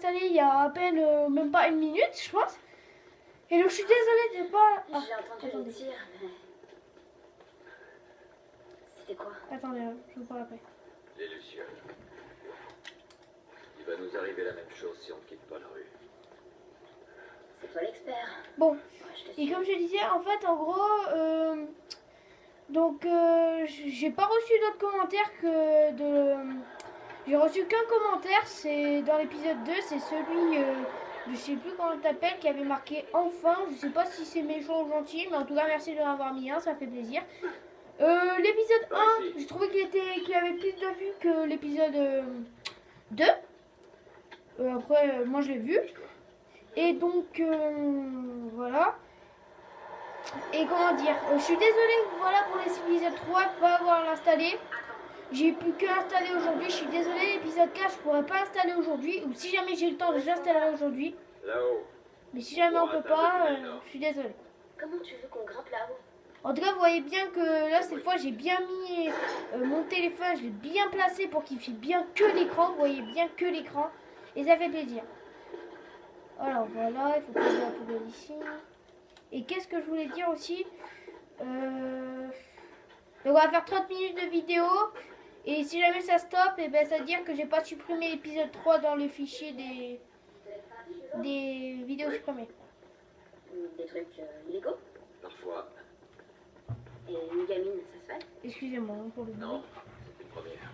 installé il y a à peine même pas une minute, je pense. Et donc je suis désolée de pas. Ah, J'ai entendu attendez. les tirs, mais... C'était quoi? Attendez, je vous parle après. Les Lucioles. Il va nous arriver la même chose si on ne quitte pas la rue. C'est toi l'expert. Bon, Ouais, je te et suis. comme je disais, en fait, en gros, donc j'ai pas reçu d'autres commentaires que de. J'ai reçu qu'un commentaire, c'est dans l'épisode 2, c'est celui, je sais plus comment t'appelles, qui avait marqué enfin. Je sais pas si c'est méchant ou gentil, mais en tout cas, merci de l'avoir mis un, ça fait plaisir. L'épisode 1, j'ai trouvé qu'il avait plus de vues que l'épisode 2. Après, moi je l'ai vu. Et donc, voilà. Et comment dire, je suis désolée, voilà, pour l'épisode 3, de pas avoir l'installé. J'ai pu que l'installer aujourd'hui. Je suis désolée, l'épisode 4, je pourrais pas l'installer aujourd'hui. Ou si jamais j'ai le temps, je l'installerai aujourd'hui. Là-haut. Mais si jamais on peut pas, je suis désolée. Comment tu veux qu'on grimpe là-haut? En tout cas, vous voyez bien que là, cette fois, j'ai bien mis mon téléphone, je l'ai bien placé pour qu'il filme bien que l'écran. Vous voyez bien que l'écran. Et ça fait plaisir. Alors voilà, il faut poser la poubelle ici. Et qu'est-ce que je voulais dire aussi, donc on va faire 30 minutes de vidéo. Et si jamais ça stoppe, et ben ça veut dire que j'ai pas supprimé l'épisode 3 dans le fichier des vidéos supprimées. Des trucs illégaux? Parfois. Et une gamine, ça se fait? Excusez-moi pour le Non, bruit. c'est une première.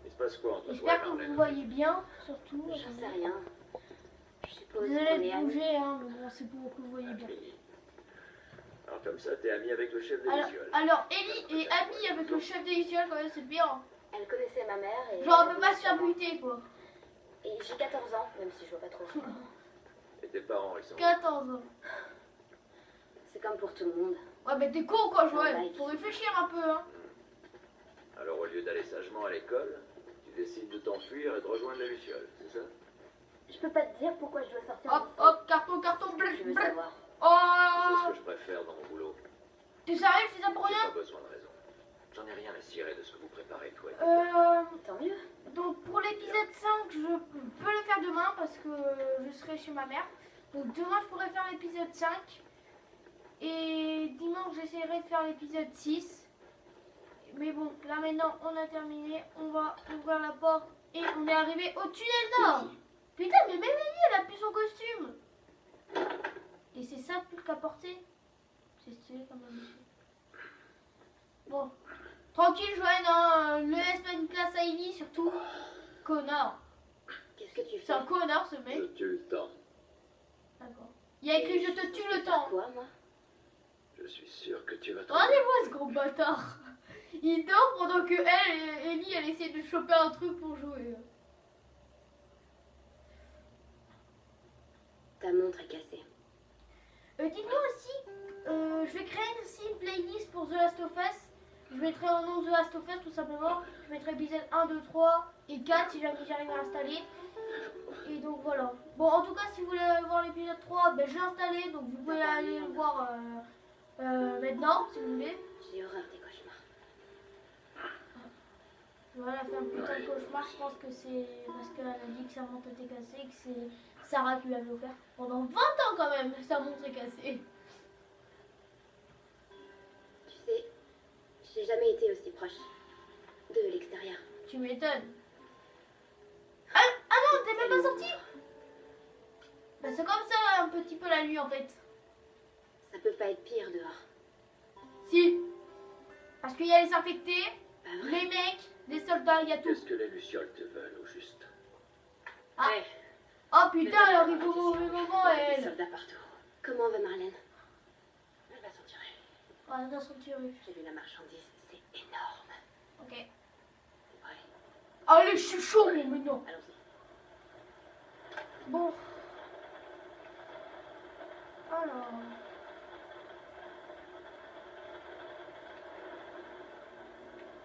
Il se passe quoi entre toi et J'espère que Marlène? vous voyez bien, surtout. J'en sais rien. Je suppose Désolée qu'on est de amis. bouger, hein, mais bon, c'est pour que vous voyez bien. Alors comme ça, t'es ami avec le chef des Lucioles. Alors Ellie est amie avec le chef des Lucioles, quand même, c'est bien. Elle connaissait ma mère et... Genre, on peut pas se faire buter, quoi. Et j'ai 14 ans, même si je vois pas trop. Et tes parents, ils sont... 14 ans. C'est comme pour tout le monde. Ouais, mais t'es con, quoi, Joël. Faut réfléchir un peu, hein. Alors au lieu d'aller sagement à l'école, tu décides de t'enfuir et de rejoindre les Lucioles, c'est ça? Je peux pas te dire pourquoi je dois sortir Hop, d'ici. hop, carton, bleu, Je veux bleu. savoir. C'est ce Oh. que je préfère dans mon boulot. T'es sérieux, c'est ça pour J'ai rien? pas besoin de raison. J'en ai rien à cirer de ce que vous préparez, toi et tes potes. Tant mieux. Donc pour l'épisode 5, je peux le faire demain parce que je serai chez ma mère. Donc demain, je pourrais faire l'épisode 5. Et dimanche, j'essaierai de faire l'épisode 6. Mais bon, là maintenant, on a terminé. On va ouvrir la porte et on est arrivé au tunnel nord. Putain, mais même Ellie, elle a plus son costume. Et c'est ça plus qu'à porter. C'est stylé quand même. Bon, tranquille, Joanne, hein. Ne laisse pas une place à Ellie, surtout. Connard. Qu'est-ce que tu C'est fais? un connard, ce mec. Je tue le temps. D'accord. Il y a écrit je te tue le temps. Quoi, moi? Je suis sûr que tu vas trouver... Regardez-moi ce gros bâtard. Il dort pendant que Ellie, elle essaie de choper un truc pour jouer. Ta montre est cassée. Dites-moi aussi, je vais créer aussi une playlist pour The Last of Us. Je mettrai en nom The Last of Us tout simplement. Je mettrai épisode 1, 2, 3 et 4 si jamais j'arrive à l'installer. Et donc voilà. Bon, en tout cas, si vous voulez voir l'épisode 3, ben, je l'ai installé. Donc vous pouvez aller le voir maintenant si vous voulez. J'ai horreur des cauchemars. Voilà, elle a fait un putain de cauchemar. Je pense que c'est parce qu'elle a dit que sa montre était cassée, que c'est Sarah qui l'avait offert. Pendant 20 ans quand même, sa montre est cassée. Tu sais, j'ai jamais été aussi proche de l'extérieur. Tu m'étonnes. Ah non, t'es même pas sorti. Bah, c'est comme ça un petit peu la nuit en fait. Ça peut pas être pire dehors. Si. Parce qu'il y a les infectés, Pas vrai? les mecs, les soldats, il y a tout. Qu'est-ce que les Lucioles te veulent, au juste? Ah. Ouais. Oh putain, elle arrive au mauvais moment Des elle. soldats partout. Comment va Marlène? Elle va s'en tirer. Oh, elle doit s'en tirer. J'ai vu la marchandise, c'est énorme. Ok. Ouais. Allez, je suis chaud, mais non. Allons-y. Bon. Alors.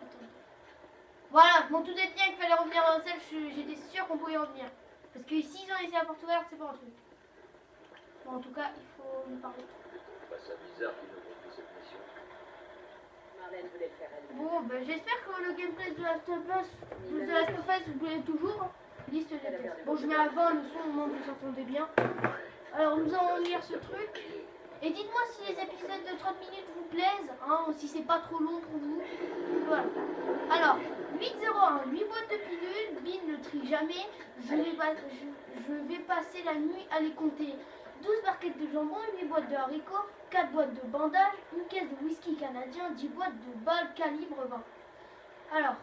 Attends. Voilà, mon tout est bien qu'il fallait revenir dans celle, j'étais sûre qu'on pouvait y revenir. Parce que s'ils ont laissé la porte ouverte, c'est pas un truc. Bon, en tout cas, il faut nous parler. Pas ça bizarre qu'ils nous confient cette mission. Marlène voulait le faire elle. Bon, ben, j'espère que le gameplay de The Last of Us, vous plaît toujours. Liste des tests. Bon, je mets à 20 le son au moment où vous entendez bien. Alors, nous allons lire ce truc. Et dites-moi si les épisodes de 30 minutes vous plaisent, hein, ou si c'est pas trop long pour vous. Voilà. Alors, 801, 8 boîtes de pilules, Bill ne trie jamais. Je vais passer la nuit à les compter. 12 barquettes de jambon, 8 boîtes de haricots, 4 boîtes de bandages, une caisse de whisky canadien, 10 boîtes de balles calibre 20. Alors,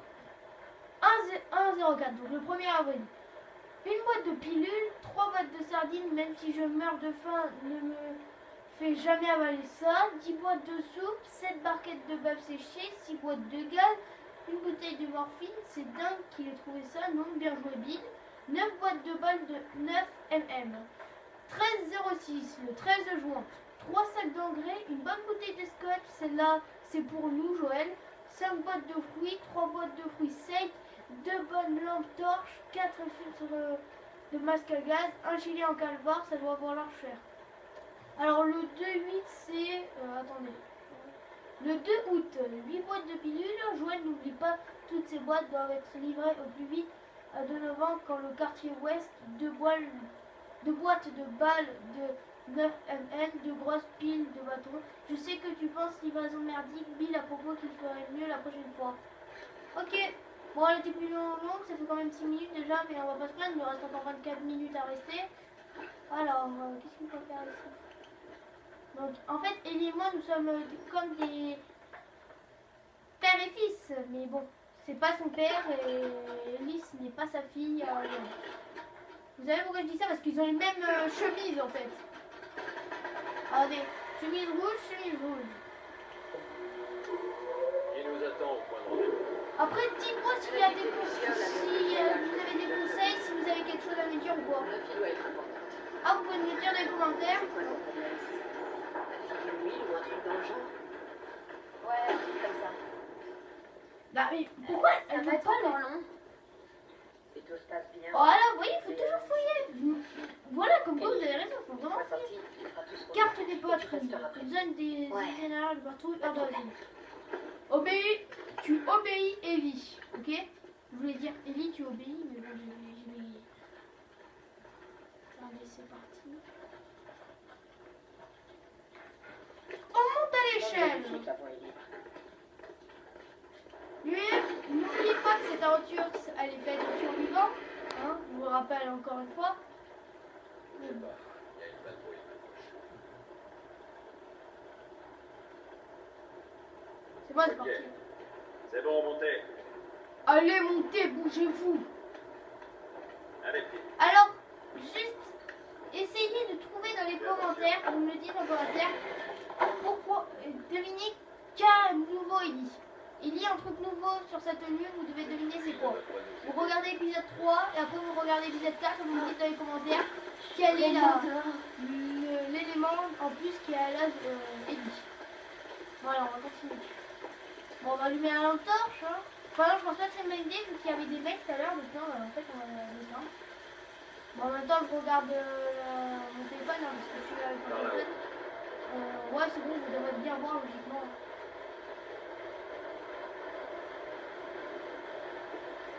1,04, donc le 1er avril. Une boîte de pilules, 3 boîtes de sardines, même si je meurs de faim, ne me fais jamais avaler ça. 10 boîtes de soupe, 7 barquettes de bave séchées, 6 boîtes de gaz, une bouteille de morphine. C'est dingue qu'il ait trouvé ça, non? Bien joué Bill. 9 boîtes de balles de 9 mm. 13,06, le 13 juin. 3 sacs d'engrais, une bonne bouteille de scotch, celle-là c'est pour nous Joël. 5 boîtes de fruits, 3 boîtes de fruits secs, 2 bonnes lampes torches, 4 filtres de masque à gaz, un gilet en calvar, ça doit valoir cher. Alors le 2-8 c'est... attendez. Le 2 août, 8 boîtes de pilules. Joël, n'oublie pas, toutes ces boîtes doivent être livrées au plus vite à 2 novembre quand le quartier ouest, 2 boîtes de balles de 9 ml, de grosses piles de bâtons. Je sais que tu penses livraison merdique, Bill, à propos qu'il ferait mieux la prochaine fois. Ok, bon elle était plus longue, ça fait quand même 6 minutes déjà, mais on va pas se plaindre, il nous reste encore 24 minutes à rester. Alors, qu'est-ce qu'on peut faire ici? Donc, en fait, Ellie et moi, nous sommes comme des père et fils, mais bon, c'est pas son père et Ellie, ce n'est pas sa fille. Vous savez pourquoi je dis ça? Parce qu'ils ont les mêmes chemises en fait. Regardez, chemise rouge, chemise rouge. Qui nous attend au point de rendez-vous? Après, dites-moi s'il y a des conseils, si vous avez des conseils, si vous avez quelque chose à me dire ou quoi. La fille doit être importante. Ah, vous pouvez me le dire dans les commentaires. C'est quoi le problème? La fille de l'huile ou un truc dans le genre? Ouais, un truc comme ça. Bah, mais pourquoi Ça elle va veut être pas encore le... long. Si tout se passe bien. Voilà, vous voyez, il faut toujours fouiller. Voilà, comme quoi vous avez raison, il faut Une vraiment fois fouiller. sorti, tu feras tout ce qu'on Carte dit. des Et potes, tu resteras prêt. zone des Ouais. itinéraires de partout, Pas heure de de problème. Obéis, tu obéis Ellie, ok? Je voulais dire Ellie, tu obéis, mais bon, j'ai bégayé. Allez, c'est parti. On monte à l'échelle. La voie est libre. Lui, n'oubliez pas que cette aventure, elle est faite de survivants. Hein, je vous le rappelle encore une fois. Je sais pas, il y a une patrouille plus proche. C'est moi, c'est Ok. parti. C'est bon, montez. Allez, montez, bougez-vous. Allez, vite. Alors, juste essayez de trouver dans les commentaires, vous me le dites en commentaire, pourquoi, devinez qu'a nouveau Ellie. Ellie a un truc nouveau sur sa tenue, vous devez deviner c'est quoi. Vous regardez l'épisode 3 et après vous regardez l'épisode 4 et vous me dites dans les commentaires quel est l'élément en plus qui est à l'âge Ellie. Voilà, on va continuer. Bon, on va allumer la lampe torche. Hein. Enfin, je pense pas que c'est une bonne idée vu qu'il y avait des mecs tout à l'heure, donc non, en fait on va les gens. Bon, en même temps, je regarde mon téléphone hein, parce que je suis là avec mon téléphone. Ouais, c'est bon, vous devrez bien voir logiquement.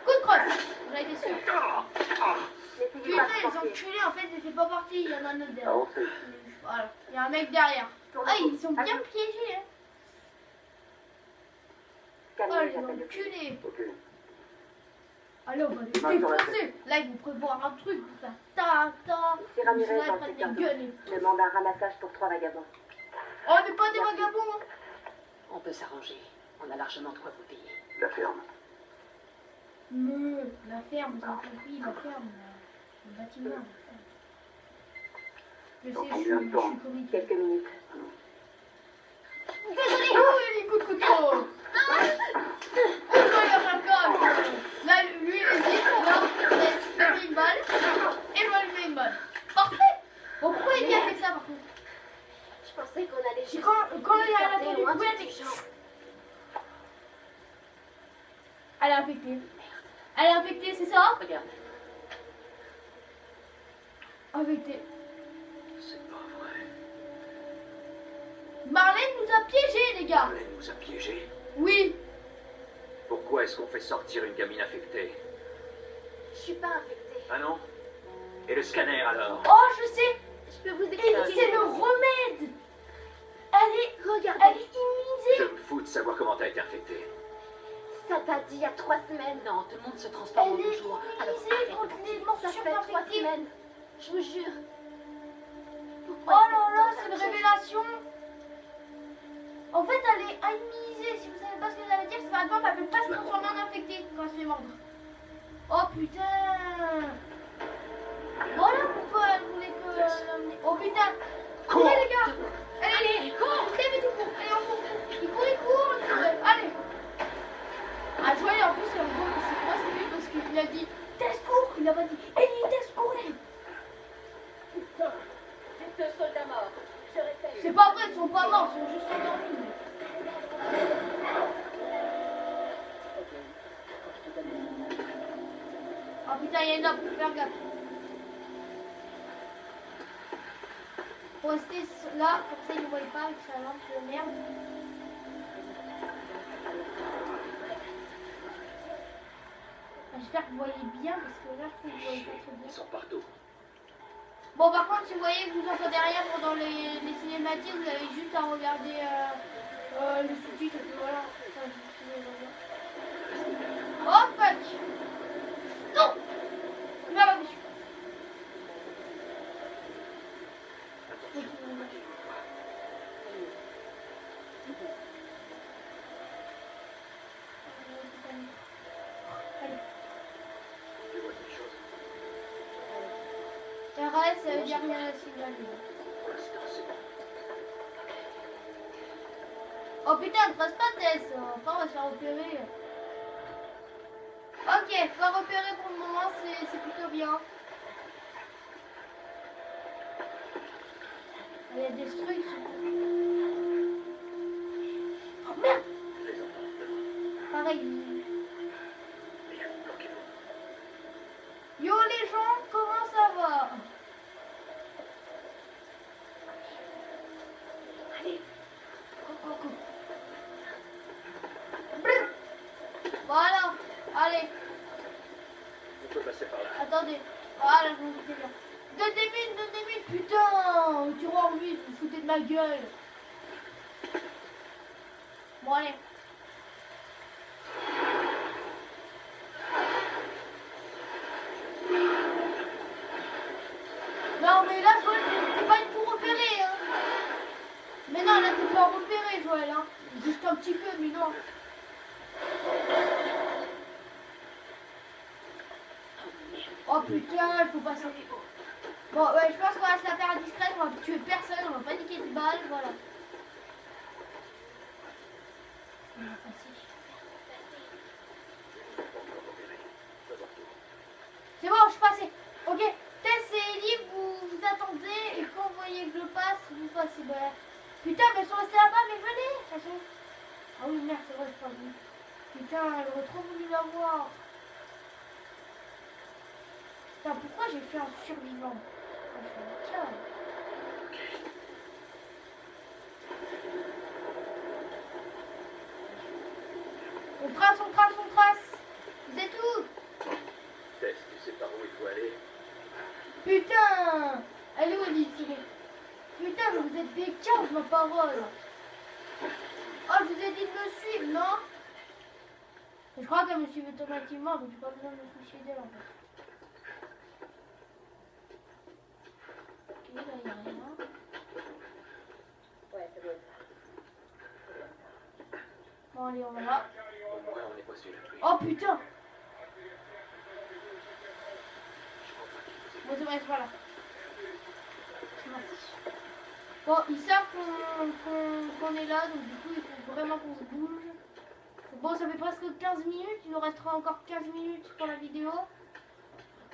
Coup de crosse! J'en ai été sûr. Putain, les enculés, en fait, ils étaient pas partis, il y en a un autre derrière. Voilà, il y a un mec derrière. Ah, ils sont bien piégés, hein. Oh, les enculés! Allez, on va les défoncer! Là, ils vont prévoir un truc pour faire ta. C'est Ramirez Ils dans vont le prendre secteur des gueules et tout. Demande un ramassage pour 3 vagabonds. Oh, on n'est pas des vagabonds! Hein. On peut s'arranger. On a largement de quoi vous payer. La ferme. La ferme, vous avez compris, la ferme. Le bâtiment, la ferme. Je sais, je suis comique. Quelques minutes. Désolé! Oh, les coups de couteau! Oh, il y a pas de calme! Là, lui, il hésite, là, il a mis une balle, et moi, il met une balle. Parfait! Bon, pourquoi il a fait ça, par contre? Je pensais qu'on allait C'est quand il a entendu le bruit, elle fait... Elle est infectée. Elle est infectée, c'est ça? Regarde. Infectée. C'est pas vrai. Marlène nous a piégés, les gars! Marlène nous a piégés. Oui! Pourquoi est-ce qu'on fait sortir une gamine infectée? Je suis pas infectée. Ah non? Et le scanner alors? Oh, je sais. Je peux vous Et expliquer. c'est le remède. Elle Regardez, est immunisée. Je me fous de savoir comment t'as été infecté. ça t'a dit il y a 3 semaines. Non, tout le monde se transforme en Elle est jour. Alors immunisée arrête contre de les mentir. morsures Ça fait 3 d'infectés. semaines. Je vous jure. Oh Pourquoi là est-ce que là, vous c'est une cherchez révélation. En fait, elle est immunisée. Si vous savez pas ce que ça veut dire, c'est par exemple, elle peut pas se transformer en infectée quand elle se fait mordre. Oh putain. Voilà pourquoi elle voulait que l'emmener. Oh putain. Cours! Courez les gars. Allez, cours! Lève tout court. Allez, on court. Il court. Allez. Ah, Joël, en plus, c'est un bon. C'est lui parce qu'il a dit Tess court. Il a pas dit Ellie, Tess court. Putain, j'ai 2 soldats morts. Je répète. C'est pas vrai, ils sont pas morts, ils sont juste endormis. Oh putain, il y a une arme, faut faire gaffe. Faut rester là, comme ça ils ne voient pas avec sa lampe de merde. J'espère que vous voyez bien parce que là je trouve que vous voyez pas très bien. Ils sont partout. Bon, par contre, si vous voyez que vous entendez rien pendant les cinématiques, vous avez juste à regarder le sous-titre et puis voilà. Enfin, oh fuck! Non! Merde, la bouche. Tu vois quelque chose? RS, ça veut dire rien à signaler. Pour l'instant, c'est bon. Oh putain, ne trace pas Tess, enfin on va se faire repérer. Ok, pas repérer pour le moment, c'est plutôt bien. Il y a des trucs. Oh merde! Je les entends de loin. Pareil. Bien, bloquez-vous. Yo les gens, comment ça va? Allez, Coucou. Brrr. Voilà, allez, On peut passer par là. attendez. Voilà, je me foutais bien. 2 minutes, putain! Tu rends vite, vous foutez de ma gueule. Bon, allez. Non, mais là, Joël, t'es pas du tout repéré, hein. Mais non, là, t'es pas repéré, Joël, hein. Juste un petit peu, mais non. Oh putain, il faut passer. Bon, ouais, je pense qu'on va se la faire discrète, on va tuer personne, on va pas niquer de balles, voilà. On va passer. C'est bon, je suis passé. Ok, Tess et Ellie, vous attendez et quand vous voyez que je passe, vous passez. Bah, putain, mais elles sont restées là-bas, mais venez. Elles sont... Ah oui, merde, c'est vrai, je parle. Putain, j'aurais trop voulu la voir. Putain, pourquoi j'ai fait un survivant? Ah, je suis un câble. On trace, on trace, on trace. Vous êtes où? Tess, tu sais par où il faut aller? Putain! Elle est où, Ellie? Putain, mais vous êtes des caves, ma parole. Oh, je vous ai dit de me suivre, non? Je crois qu'elle me suit automatiquement, donc j'ai pas besoin de me soucier d'elle en fait. Ok, là il n'y a rien. ouais, ça doit être ça. Bon, allez, on va là. Au moins, on n'est pas sous la pluie. Oh putain! Je crois pas qu'il vous Bon, c'est vrai, voilà. C'est parti. Bon, ils savent qu'on est là, donc du coup, il faut vraiment qu'on se bouge. Bon, ça fait presque 15 minutes, il nous restera encore 15 minutes pour la vidéo.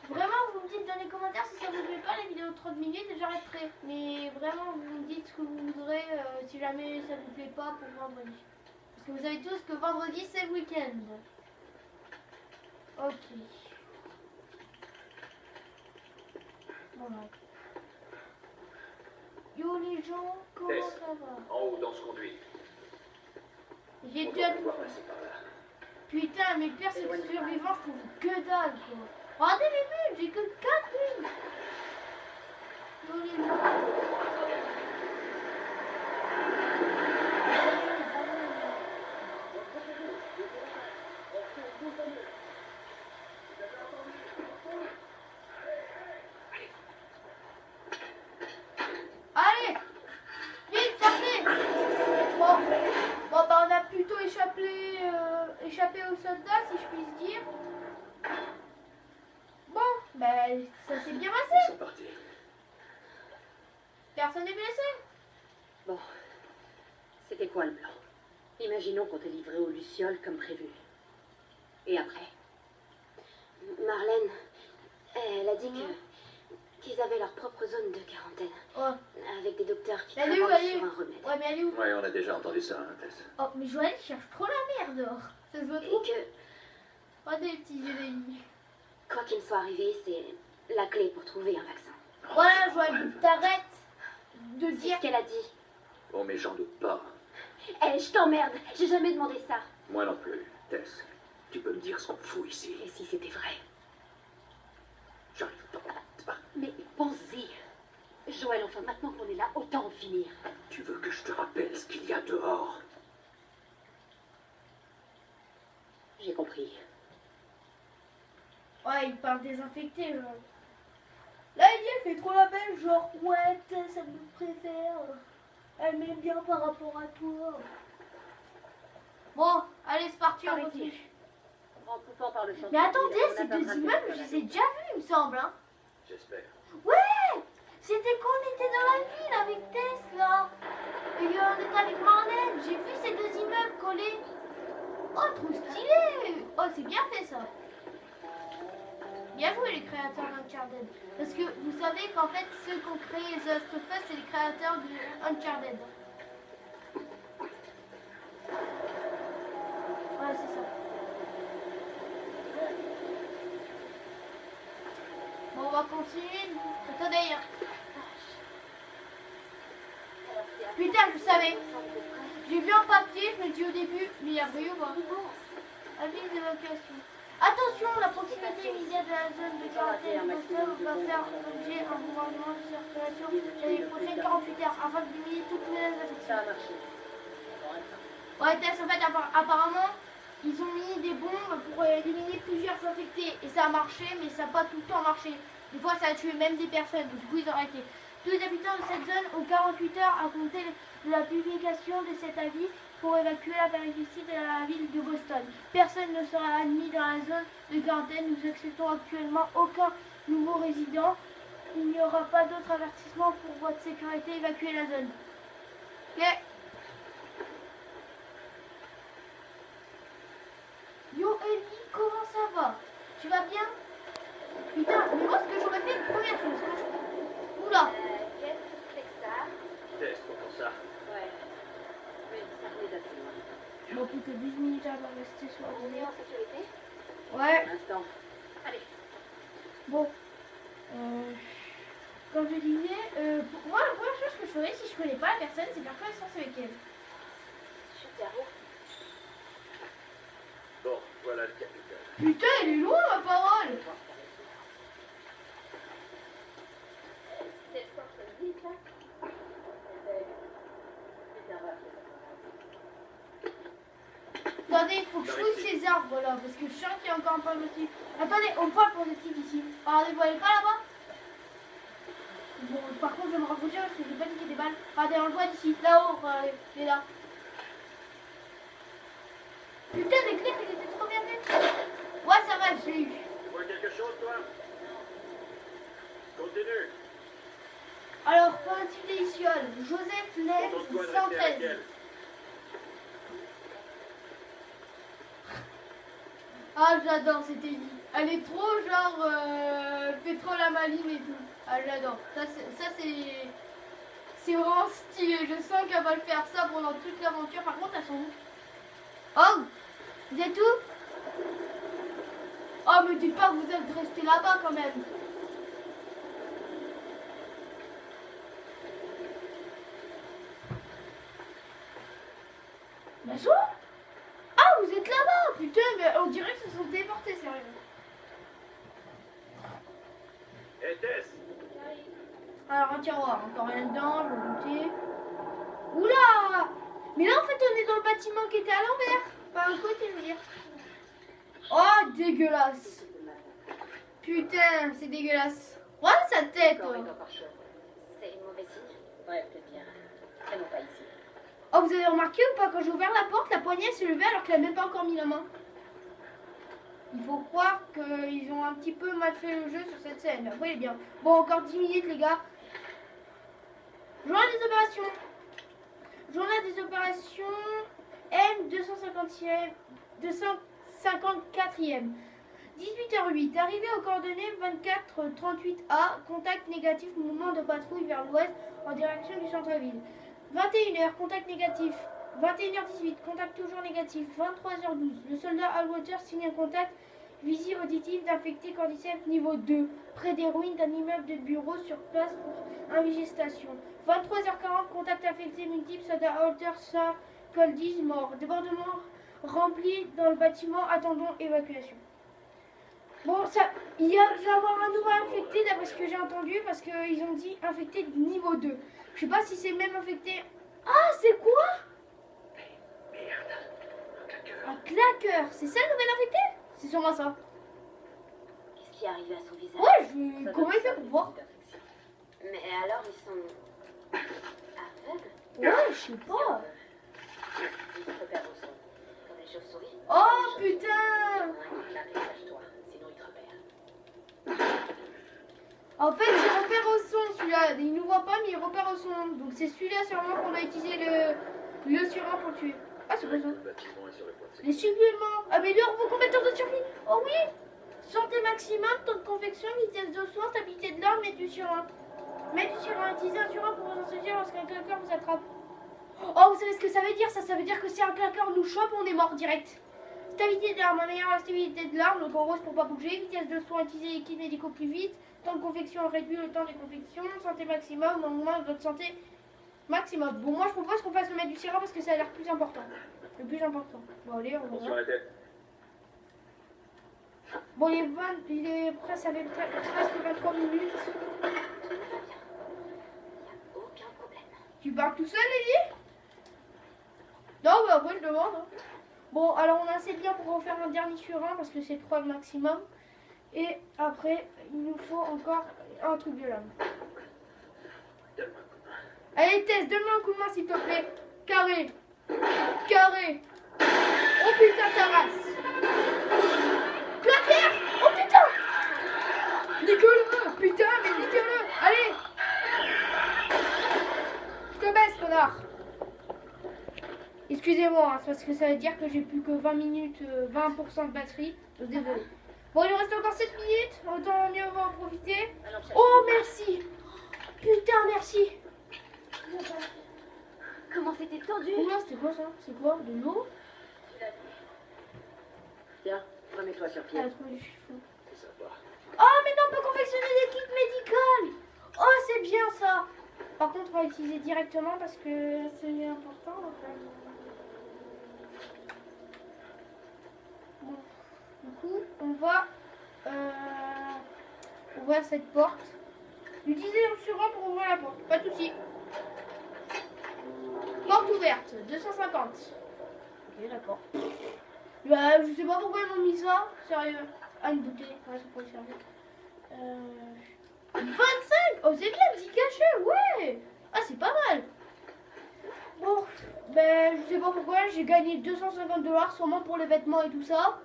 Vraiment, vous me dites dans les commentaires si ça vous plaît pas, les vidéos de 30 minutes, et j'arrêterai. Mais vraiment, vous me dites ce que vous voudrez si jamais ça vous plaît pas pour vendredi. Parce que vous savez tous que vendredi, c'est le week-end. Ok. Voilà. Yo les gens, comment Tess. ça va? En haut, dans ce conduit. J'ai On déjà doit tout pouvoir fait. passer par là. Putain, mais le pire c'est que survivant, je trouve que dalle quoi. Regardez les bulles, j'ai que 4 lignes. Allez, vite, sortez. Bon, bah on a plutôt échappé aux soldats, si je puis dire. Bon, bah ça s'est bien passé. Ils sont partis. Personne n'est blessé. Bon, c'était quoi le plan? Imaginons qu'on t'ait livré aux Lucioles comme prévu. Et après? Marlène, elle a dit qu'ils avaient leur propre zone de quarantaine. Oh, Avec des docteurs qui Elle est où, travaillent elle est sur où un remède. ouais, mais elle est où? Ouais, on a déjà entendu ça, hein, Tess. Oh, mais Joël il cherche trop la merde dehors. Ça se voit Et trop. que, Oh, des petits yeux d'ennemis. quoi qu'il soit arrivé, c'est la clé pour trouver un vaccin. Voilà, Joël, t'arrêtes de C'est dire. ce qu'elle a dit. Bon, mais j'en doute pas. Eh, je t'emmerde, j'ai jamais demandé ça. Moi non plus. Tess, tu peux me dire ce qu'on fout ici? Et si c'était vrai? J'arrive pas. Mais pense-y. Joël, enfin maintenant qu'on est là, autant en finir. Tu veux que je te rappelle ce qu'il y a dehors? J'ai compris. Ouais, il parle désinfecté, genre. Là, il fait trop la belle, genre, ouais, Tess, elle me préfère. Elle m'aime bien par rapport à toi. Bon, allez, c'est parti, on Par continue. ici. En coupant par le chantier, Mais attendez, on ces atteindra deux le immeubles, je territoire les ai déjà vus, il me semble, hein. J'espère. Ouais, c'était quand on était dans la ville avec Tess, là. Et on était avec Marlène. J'ai vu ces deux immeubles collés. Oh, trop stylé. Oh, c'est bien fait, ça. Bien joué, les créateurs d'Uncharted. Parce que vous savez qu'en fait, ceux qui ont créé The Last of Us, c'est les créateurs de Uncharted. Ouais, c'est ça. Bon, on va continuer. Attendez. Putain, je savais. J'ai vu un papier, je me dis au début, mais il y a bruit ou pas? Avis d'évacuation. Attention, la proximité immédiate de la zone de quarantaine de Boston va faire l'objet d'un gouvernement de circulation dans les prochaines 48 heures afin de diminuer toute menace d'infection. Ça a marché. Ouais, Tess, en fait, apparemment, ils ont mis des bombes pour éliminer plusieurs infectés. Et ça a marché, mais ça n'a pas tout le temps marché. Des fois, ça a tué même des personnes. Donc, du coup, ils ont arrêté. Tous les habitants de cette zone ont 48 heures à compter de la publication de cet avis pour évacuer la périphérie de la ville de Boston. Personne ne sera admis dans la zone de quarantaine. Nous acceptons actuellement aucun nouveau résident. Il n'y aura pas d'autre avertissement pour votre sécurité. Évacuer la zone. Ok. Yo Ellie, comment ça va? Tu vas bien? Putain, mais moi ce que j'aurais fait, première chose, quand je... Oula. Qu'est-ce que c'est que ça? Tess, pour ça. Ouais. Mais ça venait d'assez loin. Bon, plus que 12 minutes à rester sur On est en sécurité? Ouais, Un instant. Allez. bon. Comme je disais, pour moi, la première chose que je ferais si je connais pas la personne, c'est faire connaissance avec elle. Super. Bon, voilà le capitaine. Putain, elle est loin ma parole. C'est le centre-ville, là? Attendez, il faut que je fouille ces arbres là, parce que je sens qu'il y a encore un peu de motif. Attendez, on voit pour des types ici. Regardez, vous voyez pas là-bas? Bon, par contre, je vais me rapprocher parce que j'ai pas dit qu'il y a des balles. Regardez, on le voit d'ici, là-haut, regardez, il est là. Putain, l'éclair, il était trop bien fait. Ouais, ça va, je l'ai eu. Tu vois quelque chose, toi? Continue. Alors, positif des Lucioles, Joseph Lenz, Contente-toi de rester avec 113. elle. Ah, j'adore cette Ellie. Elle est trop genre, fait trop la maline et tout. Ah, j'adore. Ça, c'est vraiment stylé. Je sens qu'elle va le faire ça pendant toute l'aventure. Par contre, elles sont où? Oh, vous êtes où? Oh, me dites pas que vous êtes restés là-bas quand même. Mais soit? Ah, vous êtes là-bas. Putain, mais on dirait qu'ils se sont déportés, sérieux. Alors un tiroir, encore rien dedans, je vais goûter. Oula! Mais là en fait on est dans le bâtiment qui était à l'envers. Enfin à côté je veux dire. Oh dégueulasse. Putain c'est dégueulasse. Voilà sa tête. Corps est encore chaud. C'est mauvais signe? Ouais, peut-être bien. Traînons pas ici. Oh vous avez remarqué ou pas quand j'ai ouvert la porte, la poignée s'est levée alors qu'elle a même pas encore mis la main. Il faut croire qu'ils ont un petit peu mal fait le jeu sur cette scène. Après il est bien. Bon encore 10 minutes les gars. Journal des opérations. Journal des opérations M254e. 18h08. Arrivé aux coordonnées 2438A. Contact négatif, mouvement de patrouille vers l'ouest en direction du centre-ville. 21h, contact négatif. 21h18, contact toujours négatif. 23h12, le soldat Alwater signe un contact visite auditive d'infecté cordyceps niveau 2, près des ruines d'un immeuble de bureau sur place pour invigestation. 23h40, contact infecté multiple, soldat Alwater Coldis mort. Débordement rempli dans le bâtiment, attendons évacuation. Bon, ça, il va y avoir un nouveau infecté d'après ce que j'ai entendu parce qu'ils ont dit infecté de niveau 2. Je sais pas si c'est le même infecté. Ah, c'est quoi? Un claqueur, c'est ça le nouvel infecté? C'est sûrement ça. Qu'est-ce qui est arrivé à son visage? Ouais, comment il fait pour voir? Mais alors, ils sont aveugles? Ouais, je sais pas. Ils repèrent au son. Comme les chauves-souris. Oh putain! Cache-toi, sinon ils te repèrent. En fait, il repère au son celui-là. Il nous voit pas, mais il repère au son. Donc c'est celui-là sûrement qu'on va utiliser le surin pour le tuer. Ah, c'est quoi ça? Le bâtiment est sur le point de Les suppléments. Améliore vos compétences de survie. Oh oui! Santé maximum, taux de convection, vitesse de soin, stabilité de l'arme et du surin. Mais du surin, utilisez un surin pour vous en sortir lorsqu'un claqueur vous attrape. Oh, vous savez ce que ça veut dire? Ça veut dire que si un claqueur nous chope, on est mort direct. Stabilité de l'arme, améliore la stabilité de l'arme, donc en gros c'est pour pas bouger. Vitesse de soin, utiliser l'équipe médicaux plus vite. Temps de confection, réduit le temps de confection. Santé maximum, donc moins votre santé maximum. Bon, moi je propose qu'on fasse le mettre du surin parce que ça a l'air plus important. Le plus important. Bon, allez, on va Attention voir. à la tête. Bon, il est presque, ça fait presque 23 minutes. Aucun problème. Tu parles tout seul, Lily? Non, mais après je demande. Hein. Bon, alors on a assez bien pour refaire un dernier surin parce que c'est 3 maximum. Et après, il nous faut encore un truc de lame. Donne-moi un coup de main. Allez, Tess, donne-moi un coup de main s'il te plaît. Carré. Carré. Oh putain, ta race. Claquer. Oh putain. Nique-le. Putain, mais nique-le. Allez. Je te baisse, connard. Excusez-moi, hein, c'est parce que ça veut dire que j'ai plus que 20 minutes, 20% de batterie. Donc désolé. Bon, il nous reste encore 7 minutes. Autant mieux en profiter. Oh, merci. Putain, merci. Comment c'était tendu? Oula, c'était quoi ça? C'est quoi? De l'eau? Tiens, remets-toi sur pied. Elle a trouvé du chiffon. C'est sympa. Oh, maintenant on peut confectionner des kits médicaux. Oh, c'est bien ça. Par contre, on va utiliser directement parce que c'est important. Bon, du coup, on va ouvrir cette porte. Utiliser le surin pour ouvrir la porte. Pas de soucis. Porte ouverte, 250. Ok, d'accord. Bah, je sais pas pourquoi ils m'ont mis ça. Sérieux. Ah, une bouteille. Ouais, ça pourrait servir. 25. Oh, c'est bien, 10 cachets. Ouais. Ah, c'est pas mal. Bon, ben, je sais pas pourquoi. J'ai gagné 250 $ sûrement pour les vêtements et tout ça.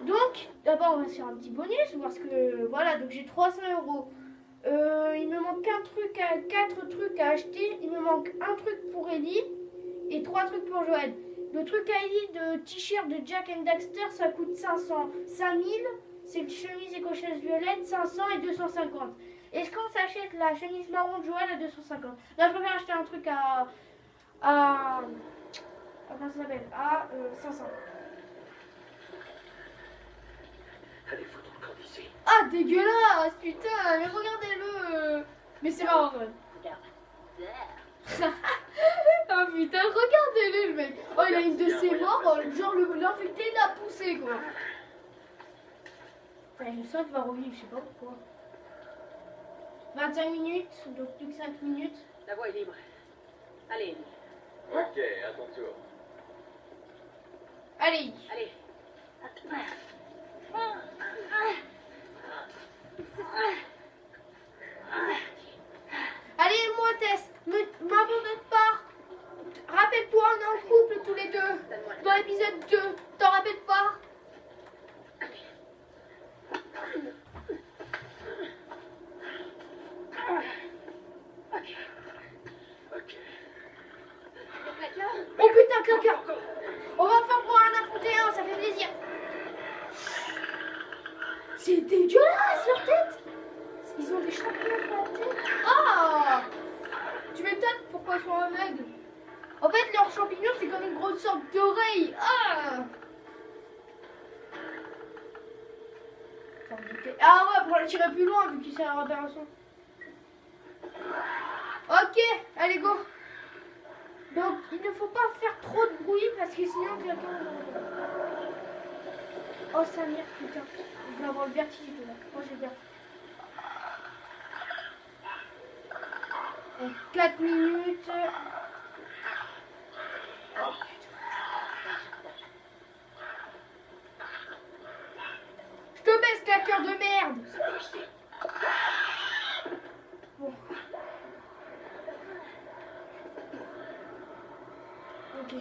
Donc, d'abord, on va se faire un petit bonus. Parce que, voilà, donc j'ai 300 €. Il me manque 4 trucs à acheter. Il me manque un truc pour Ellie et 3 trucs pour Joël. Le truc à Ellie de t-shirt de Jack and Daxter, ça coûte 500. 5000, c'est une chemise écossaise violette, 500 et 250. Est-ce qu'on s'achète la chemise marron de Joël à 250? Là, je préfère acheter un truc à comment ça s'appelle? À 500. Allez, foutre le camp d'ici. Ah, dégueulasse, putain, mais regardez-le. Mais c'est marrant quand même. Regarde. Ah putain, regardez-le le mec. Oh, il a une de ses morts, genre l'infecté l'a poussé quoi. Enfin, je sens qu'il va revenir, je sais pas pourquoi. 25 minutes, donc plus que 5 minutes. La voie est libre. Allez, Amy. Ok, à ton tour. Allez. Allez. Allez, moi, Tess, m'abandonne pas. Rappelle-toi, on est en couple tous les deux. Dans l'épisode 2, t'en rappelles pas? Ok. Oh putain, claqueur. On va faire pour un affronter un, ça fait plaisir. C'est dégueulasse leur tête. Ils ont des champignons sur la tête. Ah, tu m'étonnes pourquoi ils sont aveugles. En fait, leurs champignons, c'est comme une grosse sorte d'oreille. Ah, ah ouais, pour la tirer plus loin, vu qu'il sert à faire un son. Ok, allez, go. Donc, il ne faut pas faire trop de bruit parce que sinon, quelqu'un va... Oh, ça merde, putain. Je vais avoir le vertige là. Moi, j'ai bien. 4 minutes. Oh, je te baisse, claqueur de merde. Bon. Ok.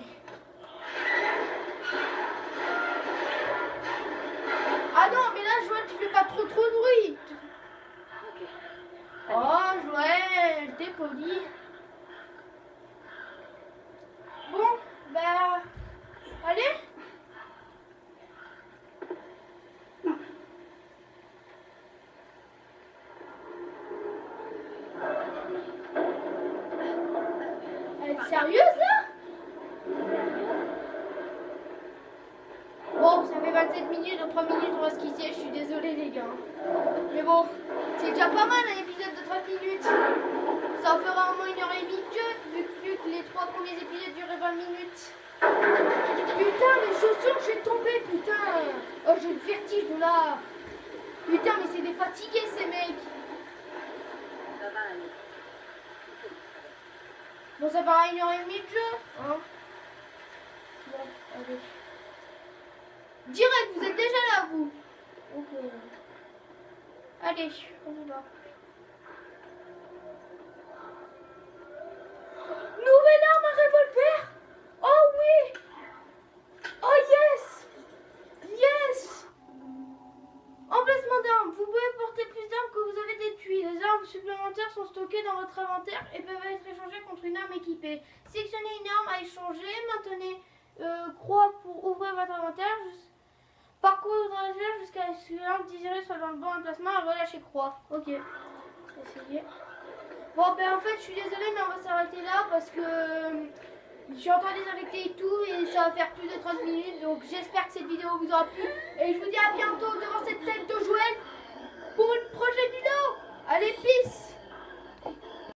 Ah non, mais là, Joël, tu fais pas trop de bruit. Ok. Oh, Joël, t'es poli. Bon, bah... Allez. Elle est sérieuse, là? Bon, ça fait 27 minutes, dans 3 minutes, on va se quitter. Je suis désolée, les gars. Mais bon, c'est déjà pas mal un épisode de 30 minutes. Ça en fera au moins 1h30 vu que les 3 premiers épisodes duraient 20 minutes. Putain, mes chaussures, j'ai tombé, putain. Oh, j'ai le vertige de là. Putain, mais c'est des fatigués, ces mecs. Ça va, Amy. Bon, ça fera 1h30 de jeu, hein. Bon, allez. Direct, vous êtes déjà là, vous. Ok. Allez, on y va. Nouvelle arme à revolver. Oh oui. Oh yes. Yes. Emplacement d'armes. Vous pouvez porter plus d'armes que vous avez détruit. Les armes supplémentaires sont stockées dans votre inventaire et peuvent être échangées contre une arme équipée. Sélectionnez une arme à échanger. Maintenez croix pour ouvrir votre inventaire. Parcours dans la flèche jusqu'à ce que l'arme désirée soit dans le bon emplacement et relâchez croix. Ok. Essayez. Bon, ben en fait, je suis désolée, mais on va s'arrêter là parce que je suis encore désaffectée et tout, et ça va faire plus de 30 minutes. Donc, j'espère que cette vidéo vous aura plu. Et je vous dis à bientôt devant cette tête de Joël pour une prochaine vidéo. Allez, peace!